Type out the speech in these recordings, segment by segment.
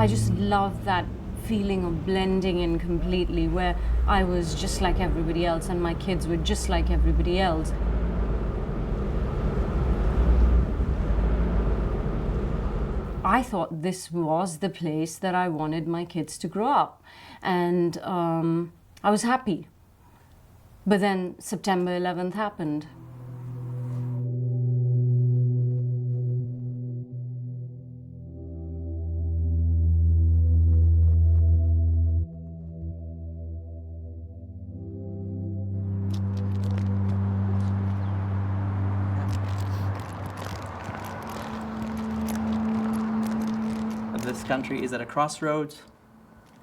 I just love that feeling of blending in completely, where I was just like everybody else and my kids were just like everybody else. I thought this was the place that I wanted my kids to grow up, and I was happy. But then September 11th happened. This country is at a crossroads.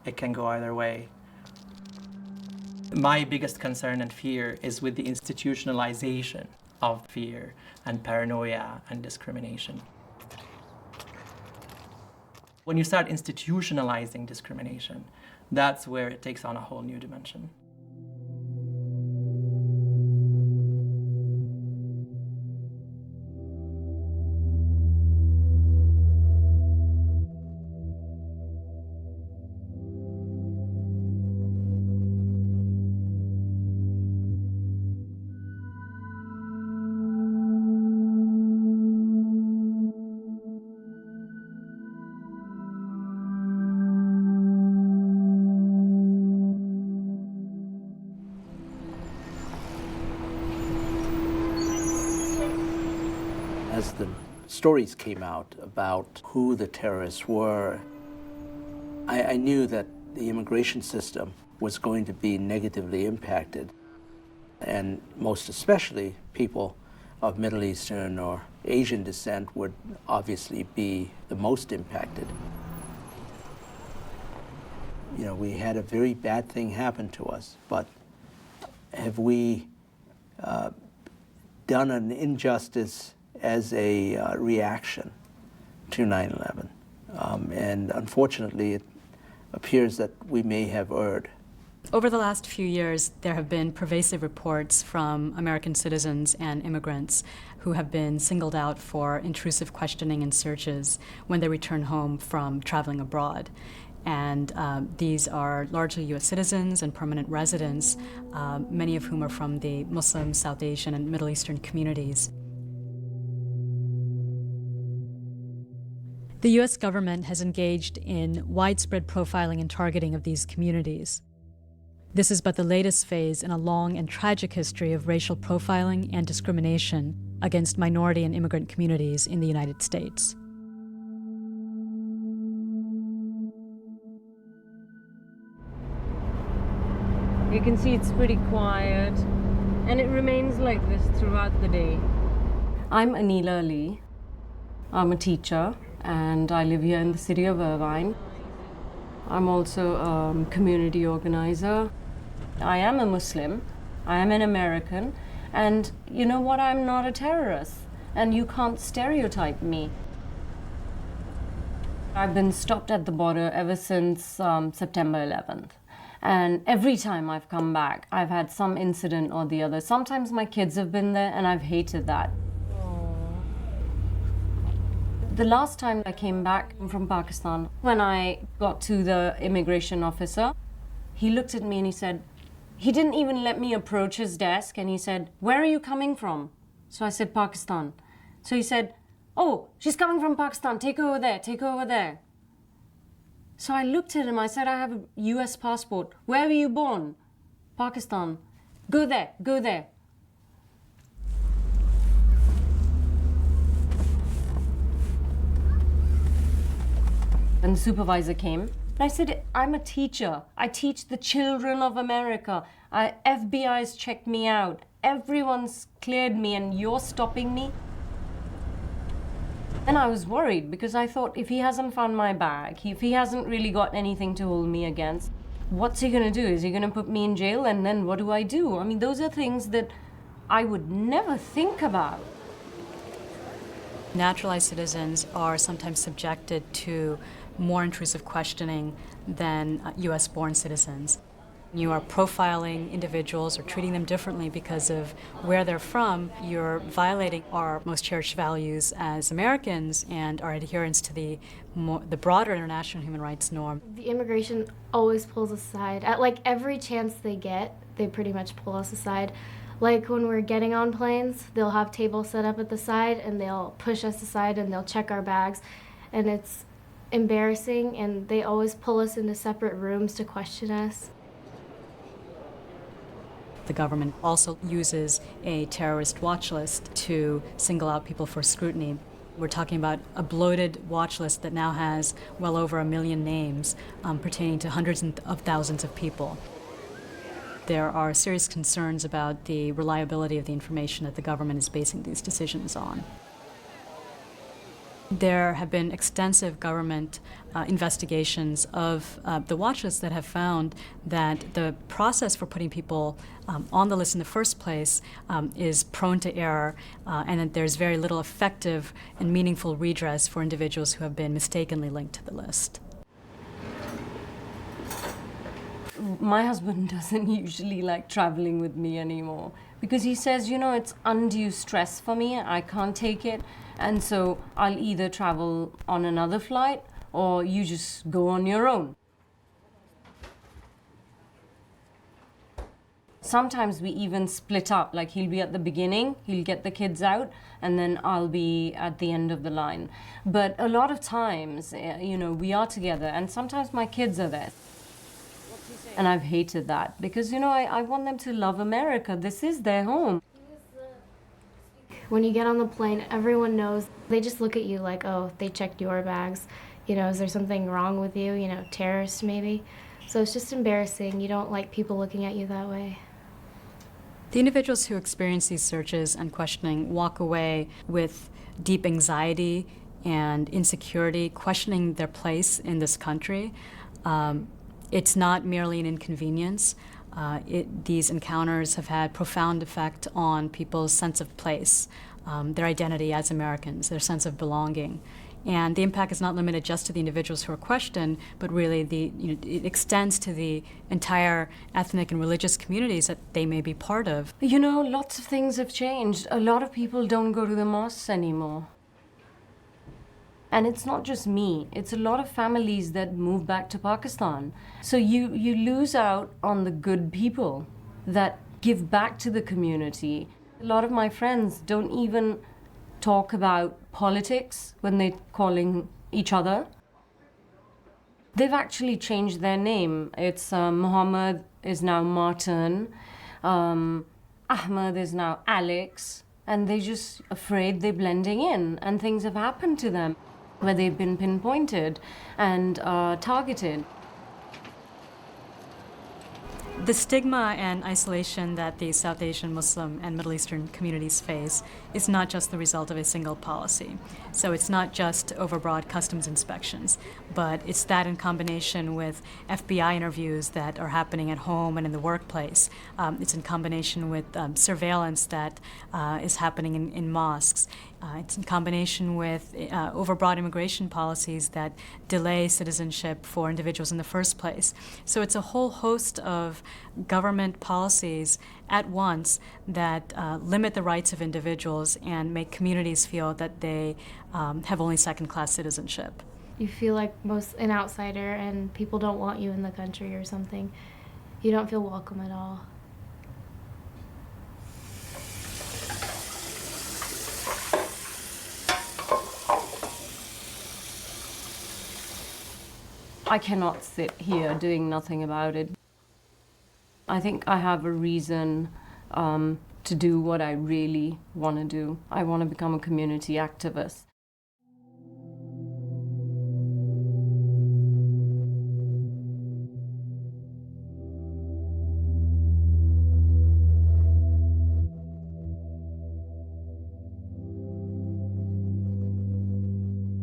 It can go either way. My biggest concern and fear is with the institutionalization of fear and paranoia and discrimination. When you start institutionalizing discrimination, that's where it takes on a whole new dimension. As the stories came out about who the terrorists were, I knew that the immigration system was going to be negatively impacted, and most especially people of Middle Eastern or Asian descent would obviously be the most impacted. You know, we had a very bad thing happen to us, but have we done an injustice as a reaction to 9/11? And unfortunately, it appears that we may have erred. Over the last few years, there have been pervasive reports from American citizens and immigrants who have been singled out for intrusive questioning and searches when they return home from traveling abroad. And these are largely U.S. citizens and permanent residents, many of whom are from the Muslim, South Asian, and Middle Eastern communities. The U.S. government has engaged in widespread profiling and targeting of these communities. This is but the latest phase in a long and tragic history of racial profiling and discrimination against minority and immigrant communities in the United States. You can see it's pretty quiet, and it remains like this throughout the day. I'm Anila Ali. I'm a teacher, and I live here in the city of Irvine. I'm also a community organizer. I am a Muslim, I am an American, and you know what, I'm not a terrorist, and you can't stereotype me. I've been stopped at the border ever since September 11th. And every time I've come back, I've had some incident or the other. Sometimes my kids have been there, and I've hated that. The last time I came back from Pakistan, when I got to the immigration officer, he looked at me and he said, he didn't even let me approach his desk, and he said, "Where are you coming from?" So I said, "Pakistan." So he said, "Oh, she's coming from Pakistan, take her over there, take her over there." So I looked at him, I said, "I have a US passport. Where were you born?" "Pakistan." "Go there, go there." And the supervisor came, and I said, "I'm a teacher. I teach the children of America. FBI's checked me out. Everyone's cleared me, and you're stopping me?" And I was worried, because I thought, if he hasn't found my bag, if he hasn't really got anything to hold me against, what's he going to do? Is he going to put me in jail? And then what do I do? I mean, those are things that I would never think about. Naturalized citizens are sometimes subjected to more intrusive questioning than US-born citizens. You are profiling individuals or treating them differently because of where they're from. You're violating our most cherished values as Americans and our adherence to the broader international human rights norm. The immigration always pulls us aside. At like every chance they get, they pretty much pull us aside. Like when we're getting on planes, they'll have tables set up at the side and they'll push us aside and they'll check our bags. And it's embarrassing, and they always pull us into separate rooms to question us. The government also uses a terrorist watch list to single out people for scrutiny. We're talking about a bloated watch list that now has well over 1 million names pertaining to hundreds of thousands of people. There are serious concerns about the reliability of the information that the government is basing these decisions on. There have been extensive government investigations of the watch list that have found that the process for putting people on the list in the first place is prone to error, and that there's very little effective and meaningful redress for individuals who have been mistakenly linked to the list. My husband doesn't usually like traveling with me anymore because he says, you know, it's undue stress for me. I can't take it. And so I'll either travel on another flight or you just go on your own. Sometimes we even split up, like he'll be at the beginning, he'll get the kids out, and then I'll be at the end of the line. But a lot of times, you know, we are together, and sometimes my kids are there. And I've hated that because, you know, I want them to love America. This is their home. When you get on the plane, everyone knows. They just look at you like, oh, they checked your bags. You know, is there something wrong with you? You know, terrorist maybe. So it's just embarrassing. You don't like people looking at you that way. The individuals who experience these searches and questioning walk away with deep anxiety and insecurity, questioning their place in this country. It's not merely an inconvenience. These encounters have had profound effect on people's sense of place, their identity as Americans, their sense of belonging. And the impact is not limited just to the individuals who are questioned, but really it extends to the entire ethnic and religious communities that they may be part of. You know, lots of things have changed. A lot of people don't go to the mosques anymore. And it's not just me, it's a lot of families that move back to Pakistan. So you lose out on the good people that give back to the community. A lot of my friends don't even talk about politics when they're calling each other. They've actually changed their name. It's Muhammad is now Martin, Ahmed is now Alex, and they're just afraid they're blending in, and things have happened to them where they've been pinpointed and targeted. The stigma and isolation that the South Asian, Muslim, and Middle Eastern communities face is not just the result of a single policy. So it's not just overbroad customs inspections, but it's that in combination with FBI interviews that are happening at home and in the workplace. It's in combination with surveillance that is happening in mosques. It's in combination with overbroad immigration policies that delay citizenship for individuals in the first place. So it's a whole host of government policies at once that limit the rights of individuals and make communities feel that they have only second-class citizenship. You feel like an outsider and people don't want you in the country or something. You don't feel welcome at all. I cannot sit here doing nothing about it. I think I have a reason to do what I really want to do. I want to become a community activist.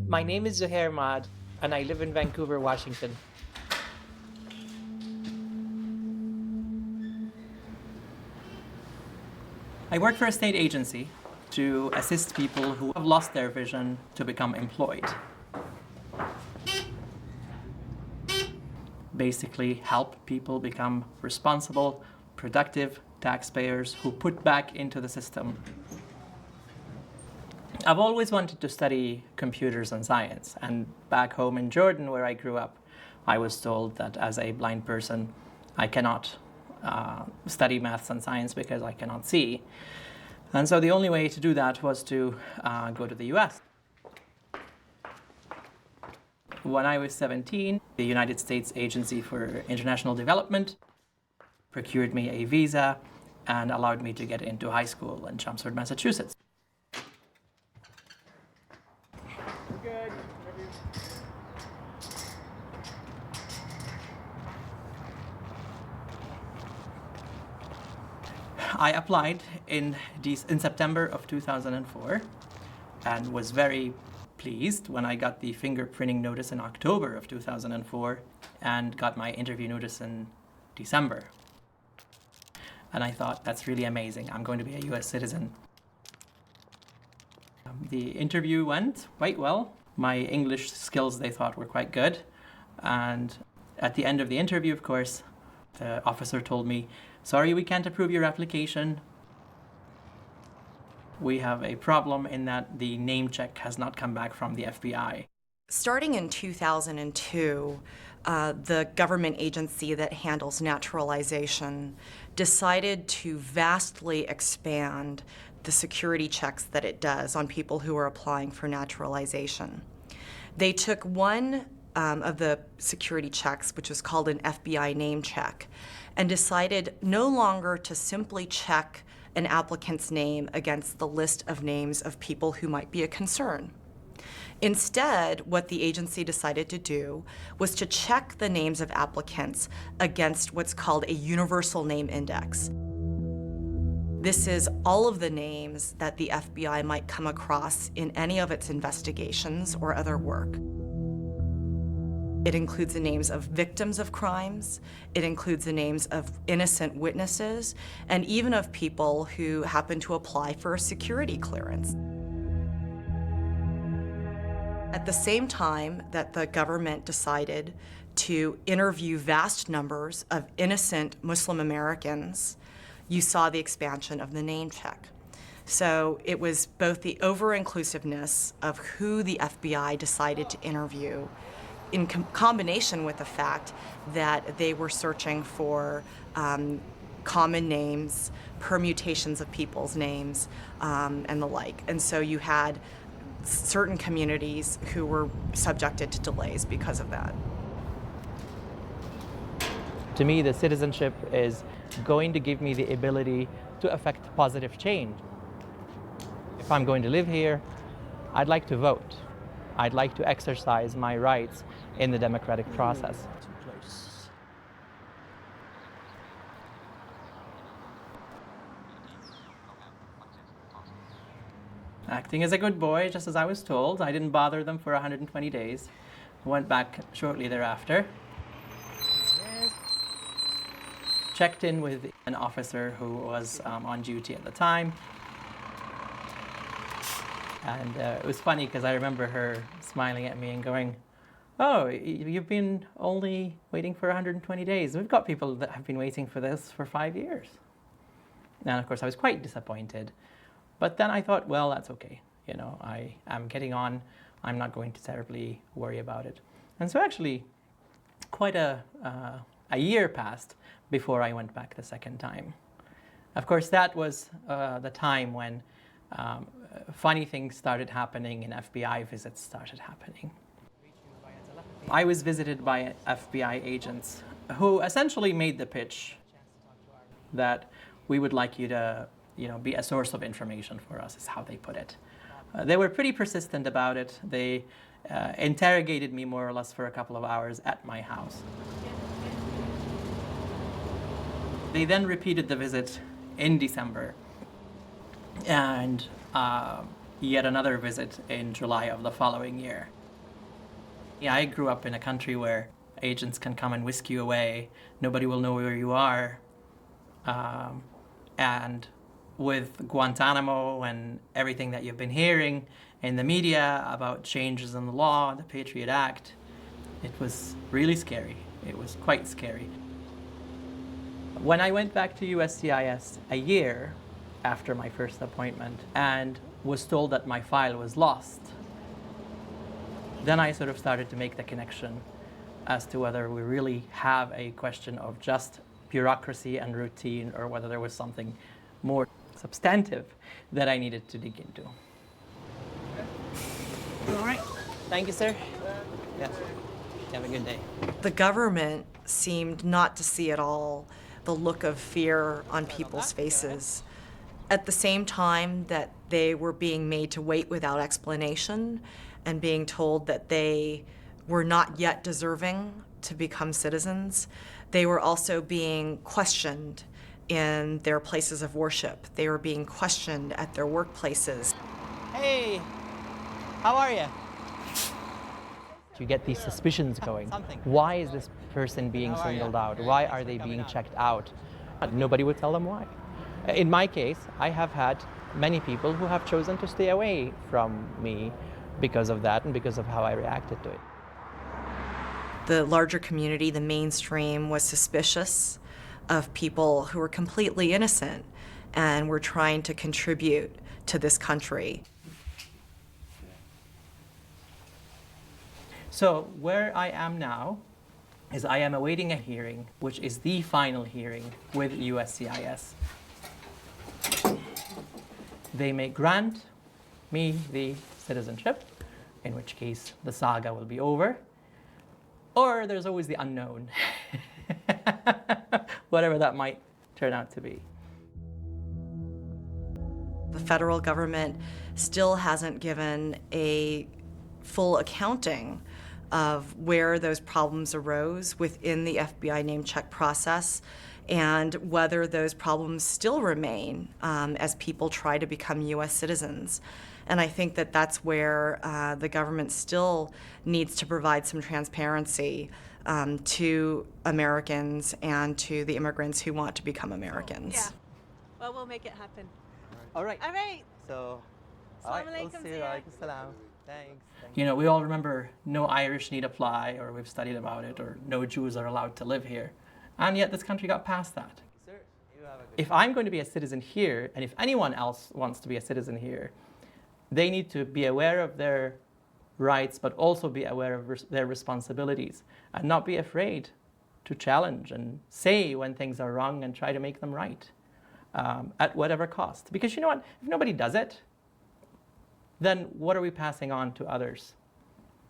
My name is Zuhair Mad, and I live in Vancouver, Washington. I work for a state agency to assist people who have lost their vision to become employed. basically help people become responsible, productive taxpayers who put back into the system. I've always wanted to study computers and science, and back home in Jordan, where I grew up, I was told that as a blind person, I cannot study maths and science because I cannot see. And so the only way to do that was to go to the US. When I was 17, the United States Agency for International Development procured me a visa and allowed me to get into high school in Chelmsford, Massachusetts. I applied in September of 2004 and was very pleased when I got the fingerprinting notice in October of 2004 and got my interview notice in December. And I thought, that's really amazing. I'm going to be a US citizen. The interview went quite well. My English skills, they thought, were quite good. And at the end of the interview, of course, the officer told me, sorry, we can't approve your application. We have a problem in that the name check has not come back from the FBI. Starting in 2002, the government agency that handles naturalization decided to vastly expand the security checks that it does on people who are applying for naturalization. They took one of the security checks, which was called an FBI name check, and decided no longer to simply check an applicant's name against the list of names of people who might be a concern. Instead, what the agency decided to do was to check the names of applicants against what's called a universal name index. This is all of the names that the FBI might come across in any of its investigations or other work. It includes the names of victims of crimes, it includes the names of innocent witnesses, and even of people who happen to apply for a security clearance. At the same time that the government decided to interview vast numbers of innocent Muslim Americans, you saw the expansion of the name check. So it was both the over-inclusiveness of who the FBI decided to interview in combination with the fact that they were searching for common names, permutations of people's names, and the like. And so you had certain communities who were subjected to delays because of that. To me, the citizenship is going to give me the ability to affect positive change. If I'm going to live here, I'd like to vote. I'd like to exercise my rights in the democratic process. Acting as a good boy, just as I was told, I didn't bother them for 120 days. Went back shortly thereafter. Checked in with an officer who was on duty at the time. And it was funny because I remember her smiling at me and going, oh, you've been only waiting for 120 days. We've got people that have been waiting for this for 5 years. And of course, I was quite disappointed. But then I thought, well, that's okay. You know, I am getting on. I'm not going to terribly worry about it. And so actually, quite a year passed before I went back the second time. Of course, that was the time when funny things started happening and FBI visits started happening. I was visited by FBI agents who essentially made the pitch that we would like you to, be a source of information for us, is how they put it. They were pretty persistent about it. They interrogated me more or less for a couple of hours at my house. They then repeated the visit in December and yet another visit in July of the following year. Yeah, I grew up in a country where agents can come and whisk you away. Nobody will know where you are. And with Guantanamo and everything that you've been hearing in the media about changes in the law, the Patriot Act, it was really scary. It was quite scary. When I went back to USCIS a year after my first appointment and was told that my file was lost, then I sort of started to make the connection as to whether we really have a question of just bureaucracy and routine, or whether there was something more substantive that I needed to dig into. All right. Thank you, sir. Yeah. Have a good day. The government seemed not to see at all the look of fear on people's faces. At the same time that they were being made to wait without explanation and being told that they were not yet deserving to become citizens, they were also being questioned in their places of worship. They were being questioned at their workplaces. Hey, how are you? You get these suspicions going. Why is this person being singled out? Why are they being checked out? Nobody would tell them why. In my case, I have had many people who have chosen to stay away from me because of that and because of how I reacted to it. The larger community, the mainstream, was suspicious of people who were completely innocent and were trying to contribute to this country. So where I am now is I am awaiting a hearing, which is the final hearing with USCIS. They may grant me the citizenship, in which case the saga will be over, or there's always the unknown, whatever that might turn out to be. The federal government still hasn't given a full accounting of where those problems arose within the FBI name check process and whether those problems still remain as people try to become U.S. citizens. And I think that that's where the government still needs to provide some transparency to Americans and to the immigrants who want to become Americans. Yeah. Well, we'll make it happen. All right. All right. So, Assalamu alaikum, Zia. Thanks. You know, we all remember no Irish need apply, or we've studied about it, or no Jews are allowed to live here. And yet this country got past that. If I'm going to be a citizen here, and if anyone else wants to be a citizen here, they need to be aware of their rights, but also be aware of their responsibilities, and not be afraid to challenge and say when things are wrong and try to make them right at whatever cost. Because you know what? If nobody does it, then what are we passing on to others?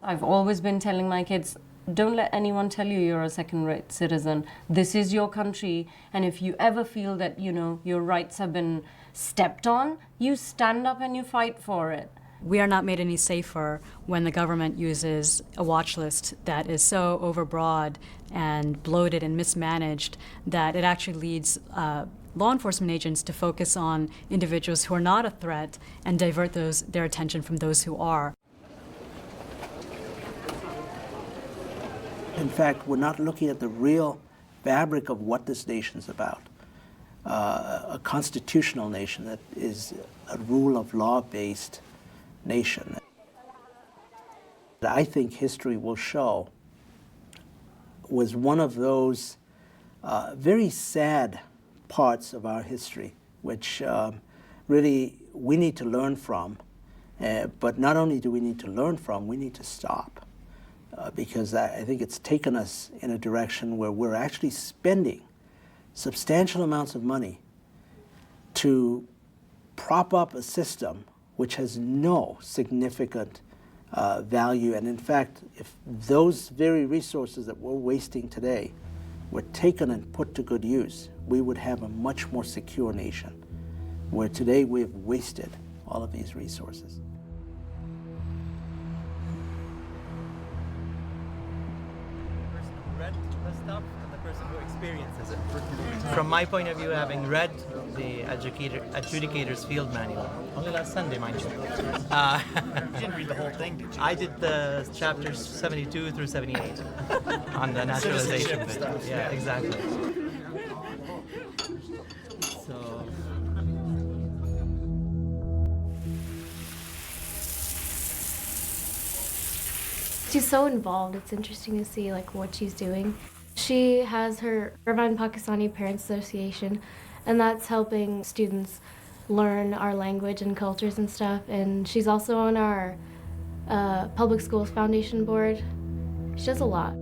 I've always been telling my kids, don't let anyone tell you you're a second-rate citizen. This is your country, and if you ever feel that, you know, your rights have been stepped on, you stand up and you fight for it. We are not made any safer when the government uses a watch list that is so overbroad and bloated and mismanaged that it actually leads law enforcement agents to focus on individuals who are not a threat and divert their attention from those who are. In fact, we're not looking at the real fabric of what this nation's about. A constitutional nation that is a rule of law-based nation. I think history will show was one of those very sad parts of our history, which really we need to learn from. But not only do we need to learn from, we need to stop. Because I think it's taken us in a direction where we're actually spending substantial amounts of money to prop up a system which has no significant value. And in fact, if those very resources that we're wasting today were taken and put to good use, we would have a much more secure nation, where today we've wasted all of these resources. Read the stuff and the person who experiences it. From my point of view, having read the Adjudicator's Field Manual, only last Sunday, mind you. You didn't read the whole thing, did you? I did the chapters 72 through 78 on the naturalization bit. Stuff. Yeah, exactly. So. She's so involved. It's interesting to see like what she's doing. She has her Irvine Pakistani Parents Association, and that's helping students learn our language and cultures and stuff. And she's also on our Public Schools Foundation board. She does a lot.